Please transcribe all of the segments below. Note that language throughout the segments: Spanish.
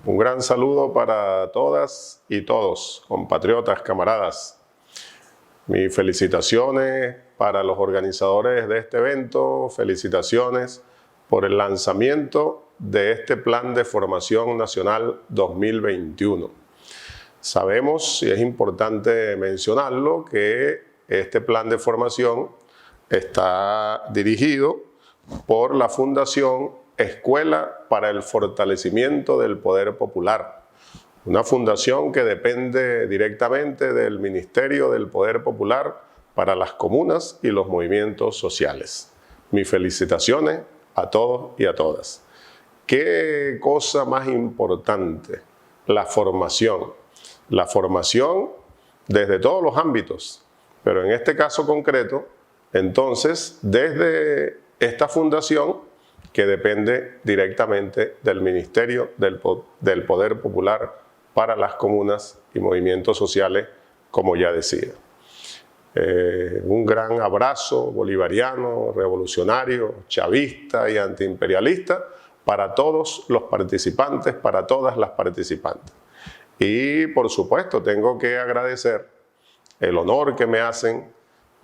Un gran saludo para todas y todos, compatriotas, camaradas. Mis felicitaciones para los organizadores de este evento, felicitaciones por el lanzamiento de este Plan de Formación Nacional 2021. Sabemos, y es importante mencionarlo, que este plan de formación está dirigido por la Fundación Escuela para el Fortalecimiento del Poder Popular, una fundación que depende directamente del Ministerio del Poder Popular para las comunas y los movimientos sociales. Mis felicitaciones a todos y a todas. ¿Qué cosa más importante? La formación. La formación desde todos los ámbitos, pero en este caso concreto, entonces, desde esta fundación que depende directamente del Ministerio del Poder Popular para las comunas y movimientos sociales, como ya decía. Un gran abrazo bolivariano, revolucionario, chavista y antiimperialista para todos los participantes, para todas las participantes. Y por supuesto tengo que agradecer el honor que me hacen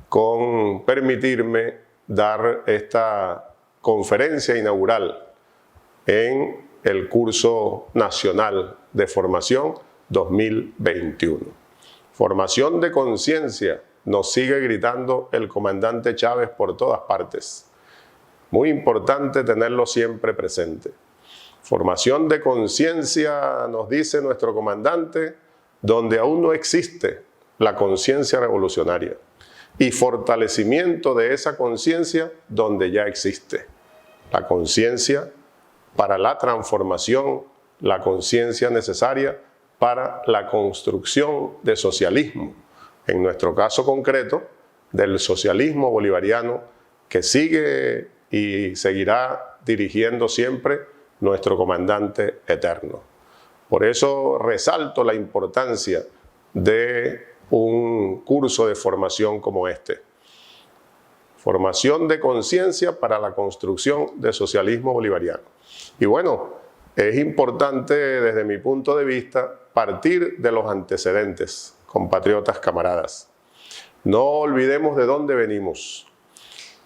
con permitirme dar esta conferencia inaugural en el curso nacional de formación 2021. Formación de conciencia, nos sigue gritando el comandante Chávez por todas partes. Muy importante tenerlo siempre presente. Formación de conciencia, nos dice nuestro comandante, donde aún no existe la conciencia revolucionaria. Y fortalecimiento de esa conciencia donde ya existe. La conciencia para la transformación, la conciencia necesaria para la construcción de socialismo. En nuestro caso concreto, del socialismo bolivariano que sigue y seguirá dirigiendo siempre nuestro comandante eterno. Por eso resalto la importancia de un curso de formación como este. Formación de conciencia para la construcción de socialismo bolivariano. Y bueno, es importante desde mi punto de vista partir de los antecedentes, compatriotas, camaradas. No olvidemos de dónde venimos.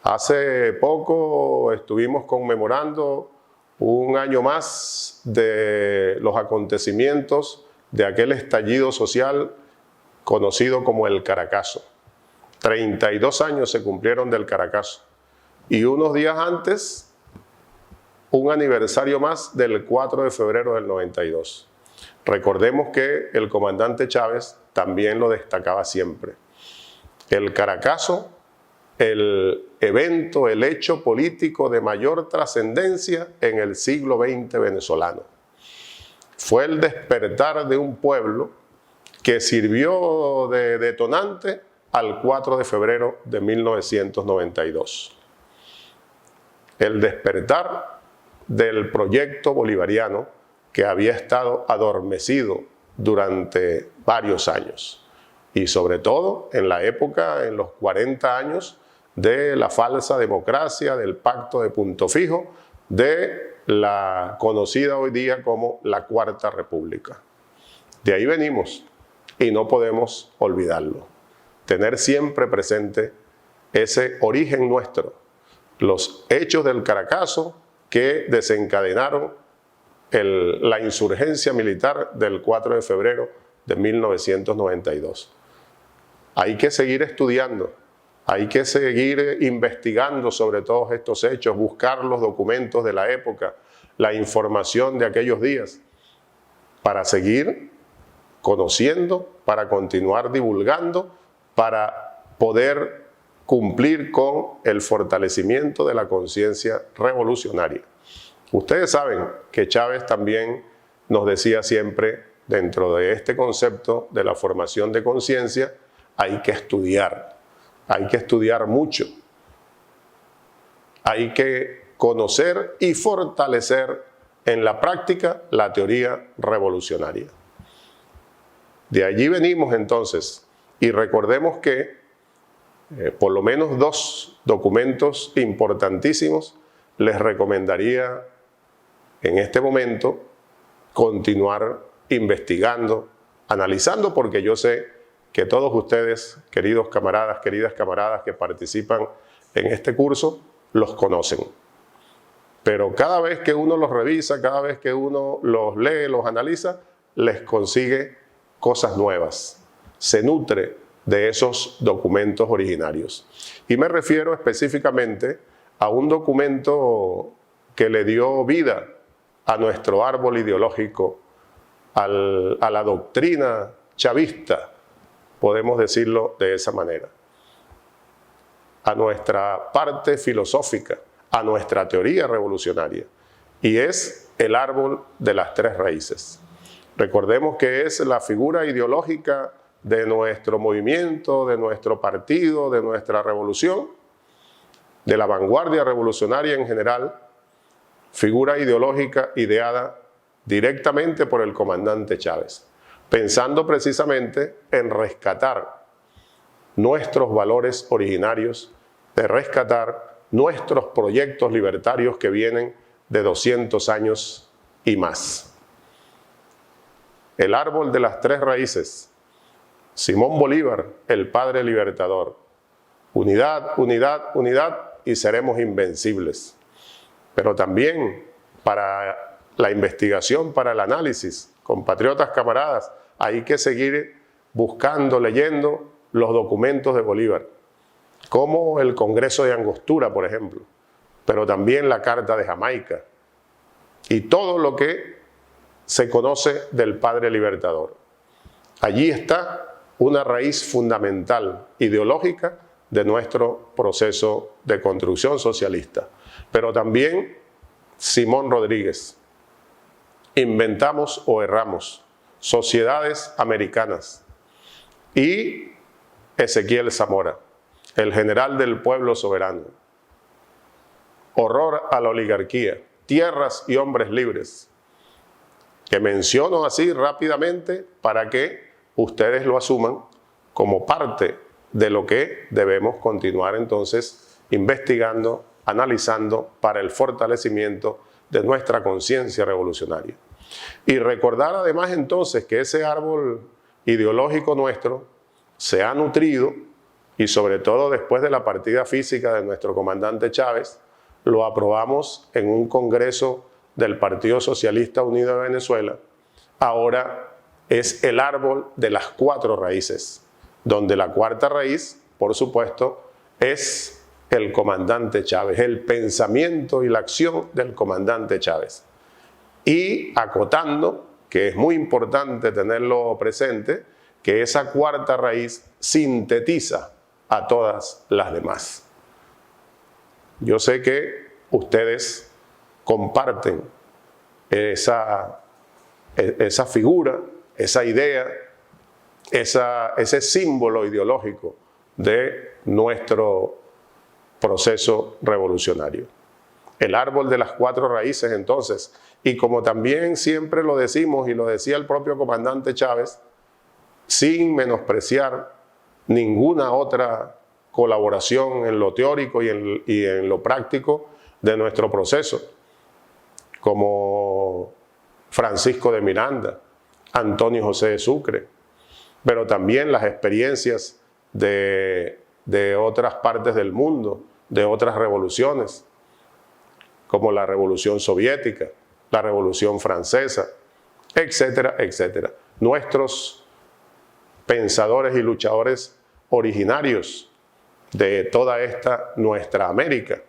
Hace poco estuvimos conmemorando un año más de los acontecimientos de aquel estallido social conocido como el Caracazo. 32 años se cumplieron del Caracazo. Y unos días antes, un aniversario más del 4 de febrero del 92. Recordemos que el comandante Chávez también lo destacaba siempre. El Caracazo, el evento, el hecho político de mayor trascendencia en el siglo XX venezolano. Fue el despertar de un pueblo que sirvió de detonante al 4 de febrero de 1992. El despertar del proyecto bolivariano que había estado adormecido durante varios años y sobre todo en la época, en los 40 años de la falsa democracia, del pacto de punto fijo, de la conocida hoy día como la Cuarta República. De ahí venimos. Y no podemos olvidarlo. Tener siempre presente ese origen nuestro, los hechos del Caracazo que desencadenaron la insurgencia militar del 4 de febrero de 1992. Hay que seguir estudiando, hay que seguir investigando sobre todos estos hechos, buscar los documentos de la época, la información de aquellos días, para seguir conociendo, para continuar divulgando, para poder cumplir con el fortalecimiento de la conciencia revolucionaria. Ustedes saben que Chávez también nos decía siempre, dentro de este concepto de la formación de conciencia, hay que estudiar mucho, hay que conocer y fortalecer en la práctica la teoría revolucionaria. De allí venimos entonces, y recordemos que por lo menos dos documentos importantísimos les recomendaría en este momento continuar investigando, analizando, porque yo sé que todos ustedes, queridos camaradas, queridas camaradas que participan en este curso, los conocen. Pero cada vez que uno los revisa, cada vez que uno los lee, los analiza, les consigue cosas nuevas. Se nutre de esos documentos originarios. Y me refiero específicamente a un documento que le dio vida a nuestro árbol ideológico, a la doctrina chavista, podemos decirlo de esa manera, a nuestra parte filosófica, a nuestra teoría revolucionaria, y es el árbol de las tres raíces. Recordemos que es la figura ideológica de nuestro movimiento, de nuestro partido, de nuestra revolución, de la vanguardia revolucionaria en general, figura ideológica ideada directamente por el comandante Chávez, pensando precisamente en rescatar nuestros valores originarios, de rescatar nuestros proyectos libertarios que vienen de 200 años y más. El árbol de las tres raíces, Simón Bolívar, el padre libertador. Unidad, unidad, unidad y seremos invencibles. Pero también para la investigación, para el análisis, compatriotas, camaradas, hay que seguir buscando, leyendo los documentos de Bolívar, como el Congreso de Angostura, por ejemplo, pero también la Carta de Jamaica y todo lo que se conoce del padre libertador. Allí está una raíz fundamental, ideológica, de nuestro proceso de construcción socialista. Pero también Simón Rodríguez, Inventamos o erramos, Sociedades Americanas, y Ezequiel Zamora, el general del pueblo soberano, Horror a la oligarquía, Tierras y hombres libres, que menciono así rápidamente para que ustedes lo asuman como parte de lo que debemos continuar entonces investigando, analizando para el fortalecimiento de nuestra conciencia revolucionaria. Y recordar además entonces que ese árbol ideológico nuestro se ha nutrido, y sobre todo después de la partida física de nuestro comandante Chávez, lo aprobamos en un congreso del Partido Socialista Unido de Venezuela. Ahora es el árbol de las cuatro raíces, donde la cuarta raíz, por supuesto, es el comandante Chávez, el pensamiento y la acción del comandante Chávez. Y acotando, que es muy importante tenerlo presente, que esa cuarta raíz sintetiza a todas las demás. Yo sé que ustedes comparten esa figura, esa idea, ese símbolo ideológico de nuestro proceso revolucionario. El árbol de las cuatro raíces, entonces, y como también siempre lo decimos y lo decía el propio comandante Chávez, sin menospreciar ninguna otra colaboración en lo teórico y en lo práctico de nuestro proceso, como Francisco de Miranda, Antonio José de Sucre, pero también las experiencias de otras partes del mundo, de otras revoluciones, como la Revolución Soviética, la Revolución Francesa, etcétera, etcétera. Nuestros pensadores y luchadores originarios de toda esta nuestra América.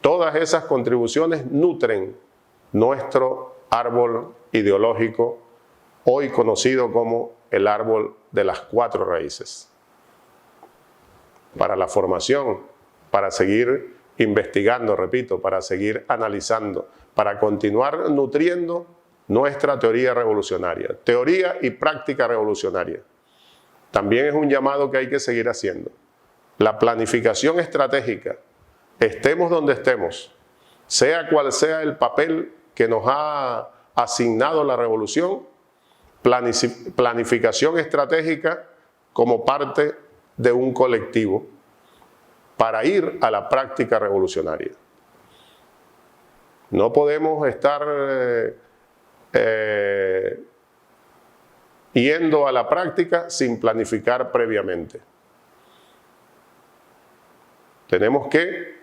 Todas esas contribuciones nutren nuestro árbol ideológico, hoy conocido como el árbol de las cuatro raíces. Para la formación, para seguir investigando, repito, para seguir analizando, para continuar nutriendo nuestra teoría revolucionaria, teoría y práctica revolucionaria. También es un llamado que hay que seguir haciendo. La planificación estratégica, estemos donde estemos, sea cual sea el papel que nos ha asignado la revolución, planificación estratégica como parte de un colectivo para ir a la práctica revolucionaria. No podemos estar yendo a la práctica sin planificar previamente. Tenemos que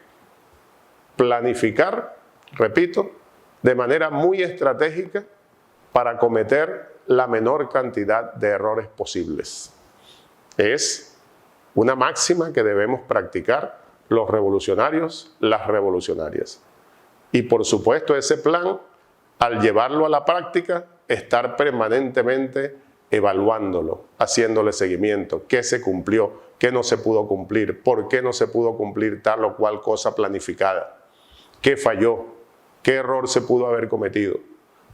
planificar, repito, de manera muy estratégica para cometer la menor cantidad de errores posibles. Es una máxima que debemos practicar los revolucionarios, las revolucionarias. Y por supuesto ese plan, al llevarlo a la práctica, estar permanentemente evaluándolo, haciéndole seguimiento, qué se cumplió, qué no se pudo cumplir, por qué no se pudo cumplir tal o cual cosa planificada, qué falló, qué error se pudo haber cometido,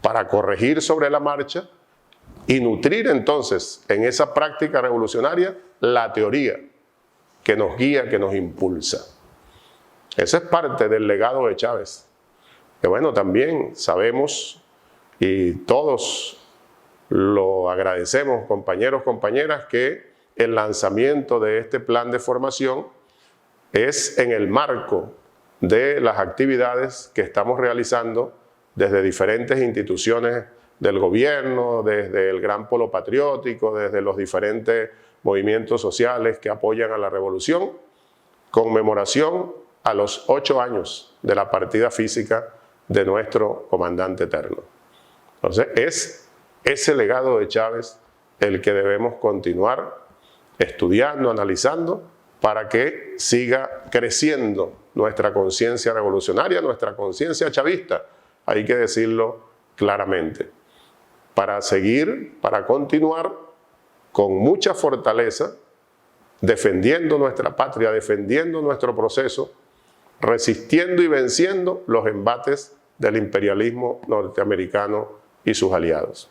para corregir sobre la marcha y nutrir entonces en esa práctica revolucionaria la teoría que nos guía, que nos impulsa. Esa es parte del legado de Chávez, que bueno, también sabemos y todos lo agradecemos, compañeros, compañeras, que el lanzamiento de este plan de formación es en el marco de las actividades que estamos realizando desde diferentes instituciones del gobierno, desde el Gran Polo Patriótico, desde los diferentes movimientos sociales que apoyan a la revolución, conmemoración a los 8 años de la partida física de nuestro comandante eterno. Entonces, es ese legado de Chávez el que debemos continuar estudiando, analizando, para que siga creciendo nuestra conciencia revolucionaria, nuestra conciencia chavista, hay que decirlo claramente, para seguir, para continuar con mucha fortaleza, defendiendo nuestra patria, defendiendo nuestro proceso, resistiendo y venciendo los embates del imperialismo norteamericano y sus aliados.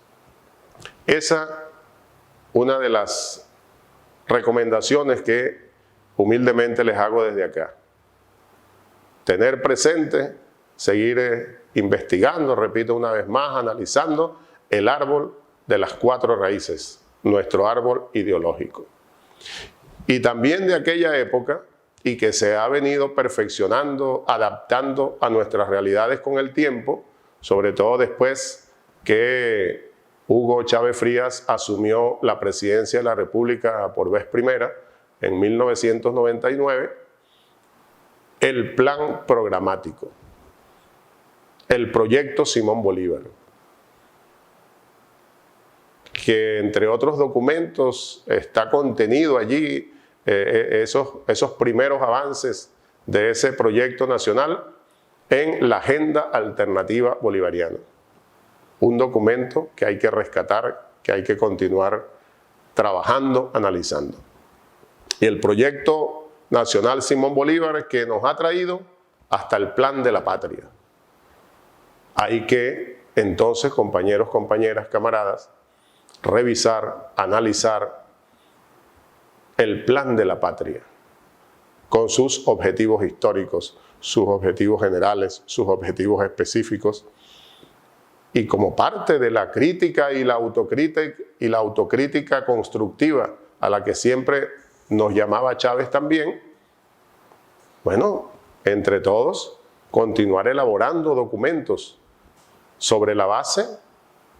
Esa, una de las recomendaciones que humildemente les hago desde acá. Tener presente, seguir investigando, repito una vez más, analizando el árbol de las 4 raíces, nuestro árbol ideológico. Y también de aquella época, y que se ha venido perfeccionando, adaptando a nuestras realidades con el tiempo, sobre todo después que Hugo Chávez Frías asumió la presidencia de la República por vez primera en 1999, el plan programático, el proyecto Simón Bolívar, que entre otros documentos está contenido allí esos primeros avances de ese proyecto nacional en la Agenda Alternativa Bolivariana. Un documento que hay que rescatar, que hay que continuar trabajando, analizando. Y el proyecto nacional Simón Bolívar que nos ha traído hasta el plan de la patria. Hay que entonces, compañeros, compañeras, camaradas, revisar, analizar el plan de la patria con sus objetivos históricos, sus objetivos generales, sus objetivos específicos. Y como parte de la crítica y la autocrítica constructiva a la que siempre nos llamaba Chávez también, bueno, entre todos, continuar elaborando documentos sobre la base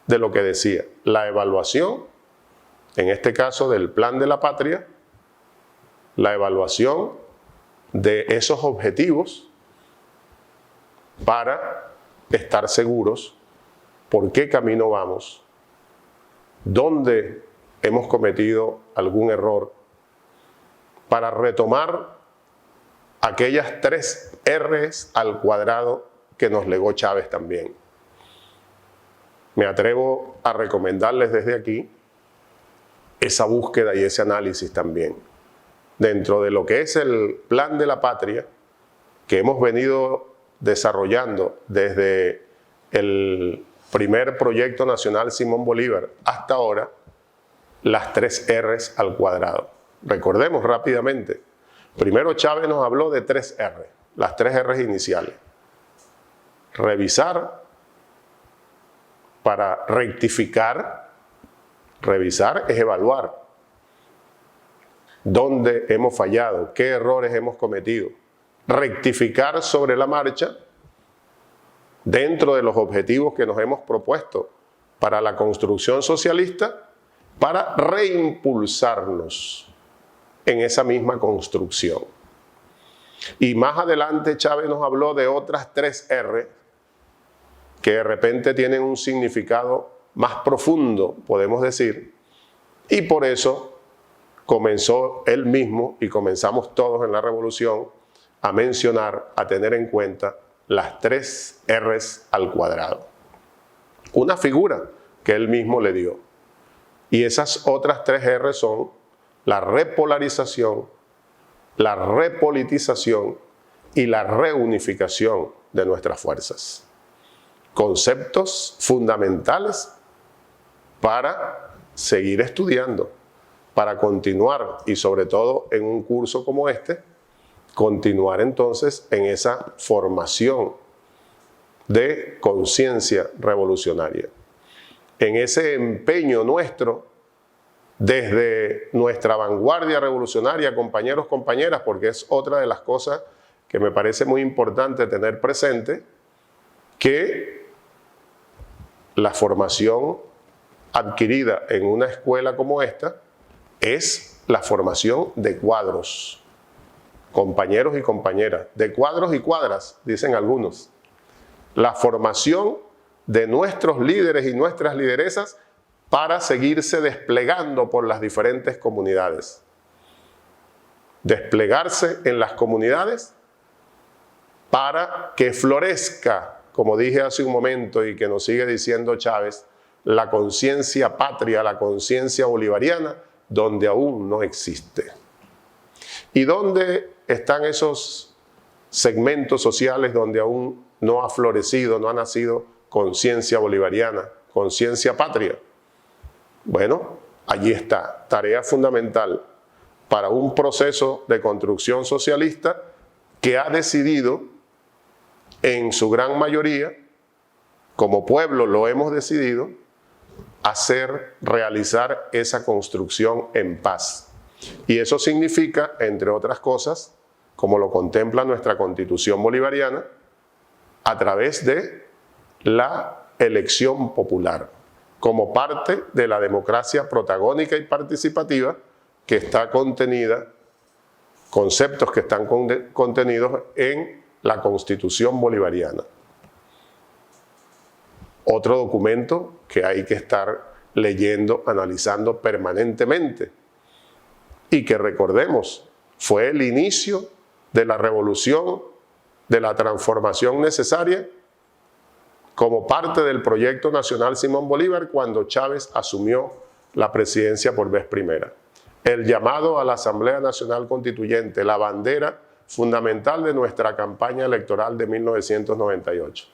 de lo que decía, la evaluación, en este caso del plan de la patria, la evaluación de esos objetivos para estar seguros por qué camino vamos, dónde hemos cometido algún error, para retomar aquellas 3 R's al cuadrado que nos legó Chávez también. Me atrevo a recomendarles desde aquí esa búsqueda y ese análisis también. Dentro de lo que es el plan de la patria que hemos venido desarrollando desde el primer proyecto nacional Simón Bolívar hasta ahora, las 3 R's al cuadrado. Recordemos rápidamente, primero Chávez nos habló de 3 R, las 3 R's iniciales. Revisar para rectificar, revisar es evaluar dónde hemos fallado, qué errores hemos cometido, rectificar sobre la marcha dentro de los objetivos que nos hemos propuesto para la construcción socialista para reimpulsarnos en esa misma construcción. Y más adelante Chávez nos habló de otras 3 R que de repente tienen un significado más profundo, podemos decir, y por eso comenzó él mismo y comenzamos todos en la revolución a mencionar, a tener en cuenta las 3 R's al cuadrado. Una figura que él mismo le dio. Y esas otras 3 R son la repolarización, la repolitización y la reunificación de nuestras fuerzas. Conceptos fundamentales para seguir estudiando, para continuar y sobre todo en un curso como este, continuar entonces en esa formación de conciencia revolucionaria. En ese empeño nuestro, desde nuestra vanguardia revolucionaria, compañeros, compañeras, porque es otra de las cosas que me parece muy importante tener presente, que la formación adquirida en una escuela como esta es la formación de cuadros, compañeros y compañeras, de cuadros y cuadras, dicen algunos. La formación de nuestros líderes y nuestras lideresas para seguirse desplegando por las diferentes comunidades. Desplegarse en las comunidades para que florezca, como dije hace un momento y que nos sigue diciendo Chávez, la conciencia patria, la conciencia bolivariana, donde aún no existe. ¿Y dónde están esos segmentos sociales donde aún no ha florecido, no ha nacido conciencia bolivariana, conciencia patria? Bueno, allí está, tarea fundamental para un proceso de construcción socialista que ha decidido, en su gran mayoría, como pueblo lo hemos decidido, realizar esa construcción en paz. Y eso significa, entre otras cosas, como lo contempla nuestra Constitución bolivariana, a través de la elección popular, como parte de la democracia protagónica y participativa que está contenida, conceptos que están contenidos en la Constitución bolivariana. Otro documento que hay que estar leyendo, analizando permanentemente y que recordemos, fue el inicio de la revolución, de la transformación necesaria como parte del proyecto nacional Simón Bolívar cuando Chávez asumió la presidencia por vez primera. El llamado a la Asamblea Nacional Constituyente, la bandera fundamental de nuestra campaña electoral de 1998.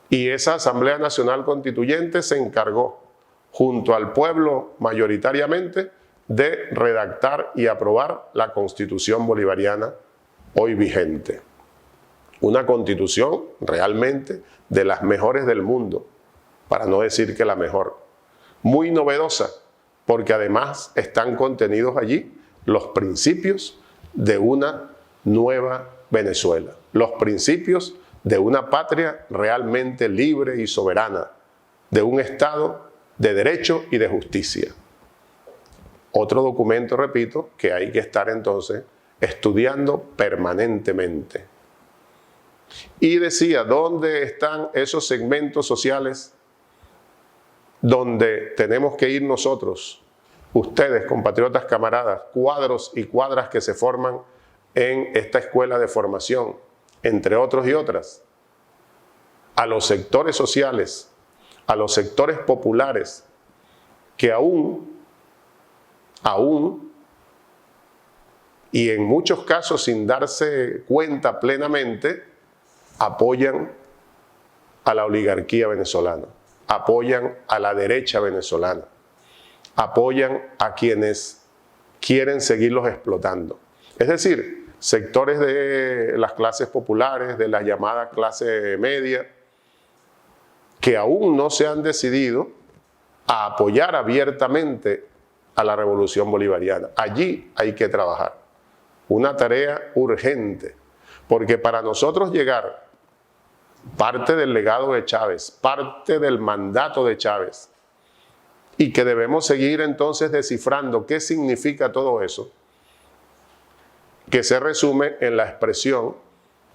Y esa Asamblea Nacional Constituyente se encargó, junto al pueblo mayoritariamente, de redactar y aprobar la Constitución bolivariana hoy vigente. Una constitución realmente de las mejores del mundo, para no decir que la mejor. Muy novedosa, porque además están contenidos allí los principios de una nueva Venezuela, los principios de una patria realmente libre y soberana, de un Estado de derecho y de justicia. Otro documento, repito, que hay que estar entonces estudiando permanentemente. Y decía, ¿dónde están esos segmentos sociales donde tenemos que ir nosotros, ustedes, compatriotas, camaradas, cuadros y cuadras que se forman en esta escuela de formación, entre otros y otras? A los sectores sociales, a los sectores populares, que aún, y en muchos casos sin darse cuenta plenamente, apoyan a la oligarquía venezolana, apoyan a la derecha venezolana, apoyan a quienes quieren seguirlos explotando. Es decir, sectores de las clases populares, de la llamada clase media, que aún no se han decidido a apoyar abiertamente a la revolución bolivariana. Allí hay que trabajar. Una tarea urgente, porque para nosotros llegar, parte del legado de Chávez, parte del mandato de Chávez, y que debemos seguir entonces descifrando qué significa todo eso, que se resume en la expresión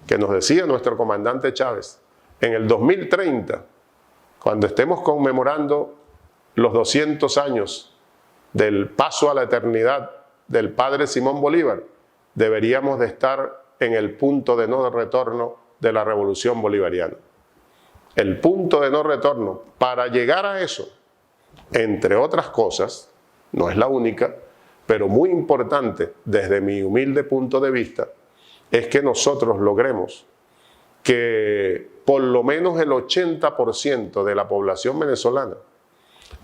que nos decía nuestro comandante Chávez. En el 2030, cuando estemos conmemorando los 200 años del paso a la eternidad del padre Simón Bolívar, deberíamos de estar en el punto de no retorno de la revolución bolivariana. El punto de no retorno. Para llegar a eso, entre otras cosas, no es la única, pero muy importante desde mi humilde punto de vista, es que nosotros logremos que por lo menos el 80% de la población venezolana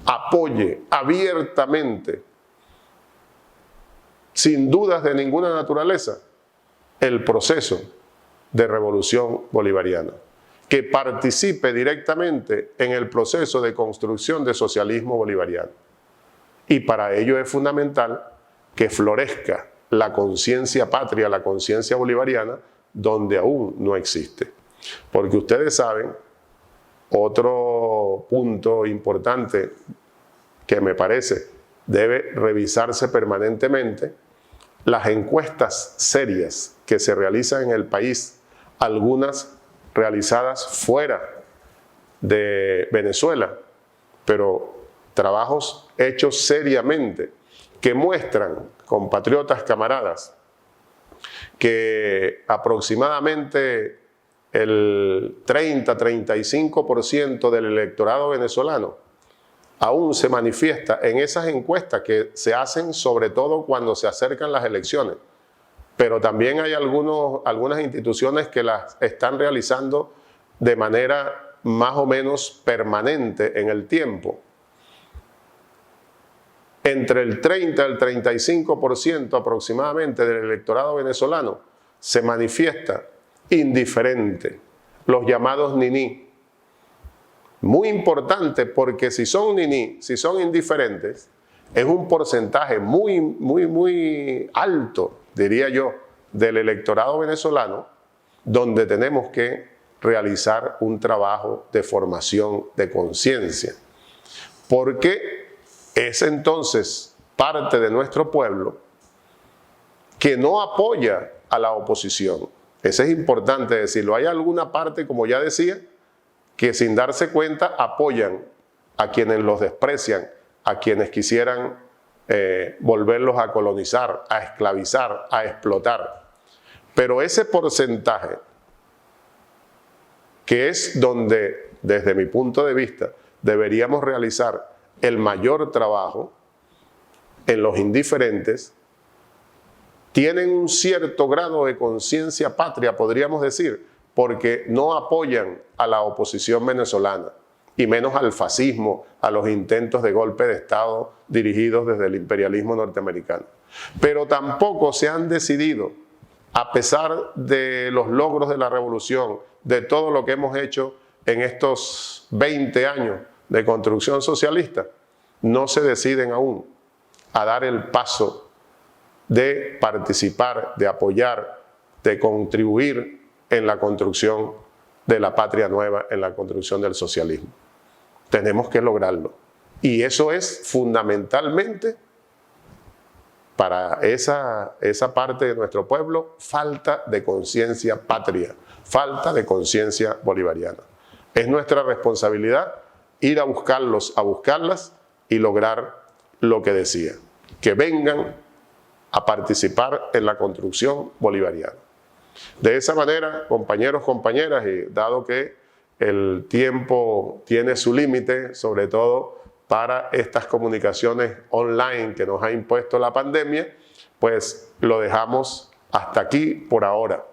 apoye abiertamente, sin dudas de ninguna naturaleza, el proceso de revolución bolivariana, que participe directamente en el proceso de construcción de socialismo bolivariano. Y para ello es fundamental que florezca la conciencia patria, la conciencia bolivariana, donde aún no existe. Porque ustedes saben, otro punto importante que me parece debe revisarse permanentemente, las encuestas serias que se realizan en el país, algunas realizadas fuera de Venezuela, pero trabajos hechos seriamente, que muestran, compatriotas, camaradas, que aproximadamente el 30-35% del electorado venezolano aún se manifiesta en esas encuestas que se hacen sobre todo cuando se acercan las elecciones. Pero también hay algunas instituciones que las están realizando de manera más o menos permanente en el tiempo. Entre el 30 y el 35% aproximadamente del electorado venezolano se manifiesta indiferente, los llamados niní. Muy importante, porque si son niní, si son indiferentes, es un porcentaje muy alto, diría yo, del electorado venezolano, donde tenemos que realizar un trabajo de formación de conciencia. Porque es entonces parte de nuestro pueblo que no apoya a la oposición. Eso es importante decirlo. Hay alguna parte, como ya decía, que sin darse cuenta apoyan a quienes los desprecian, a quienes quisieran volverlos a colonizar, a esclavizar, a explotar. Pero ese porcentaje, que es donde, desde mi punto de vista, deberíamos realizar el mayor trabajo, en los indiferentes, tienen un cierto grado de conciencia patria, podríamos decir, porque no apoyan a la oposición venezolana, y menos al fascismo, a los intentos de golpe de Estado dirigidos desde el imperialismo norteamericano. Pero tampoco se han decidido, a pesar de los logros de la revolución, de todo lo que hemos hecho en estos 20 años de construcción socialista, no se deciden aún a dar el paso de participar, de apoyar, de contribuir en la construcción de la patria nueva, en la construcción del socialismo. Tenemos que lograrlo. Y eso es fundamentalmente, para esa parte de nuestro pueblo, falta de conciencia patria, falta de conciencia bolivariana. Es nuestra responsabilidad ir a buscarlos, a buscarlas y lograr lo que decía, que vengan a participar en la construcción bolivariana. De esa manera, compañeros, compañeras, y dado que el tiempo tiene su límite, sobre todo para estas comunicaciones online que nos ha impuesto la pandemia, pues lo dejamos hasta aquí por ahora.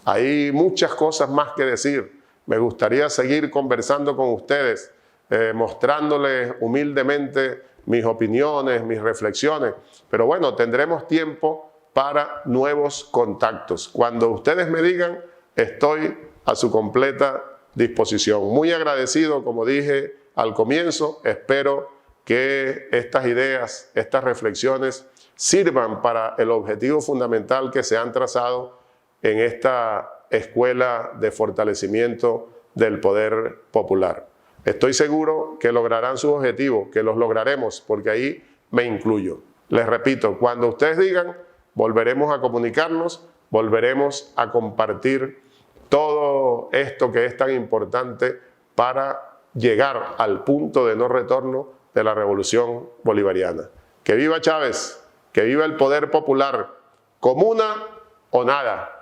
Hay muchas cosas más que decir. Me gustaría seguir conversando con ustedes, mostrándoles humildemente mis opiniones, mis reflexiones, pero bueno, tendremos tiempo para nuevos contactos. Cuando ustedes me digan, estoy a su completa disposición. Muy agradecido, como dije al comienzo, espero que estas ideas, estas reflexiones sirvan para el objetivo fundamental que se han trazado en esta escuela de fortalecimiento del poder popular. Estoy seguro que lograrán sus objetivos, que los lograremos, porque ahí me incluyo. Les repito, cuando ustedes digan, volveremos a comunicarnos, volveremos a compartir todo esto que es tan importante para llegar al punto de no retorno de la revolución bolivariana. ¡Que viva Chávez! ¡Que viva el poder popular! ¡Comuna o nada!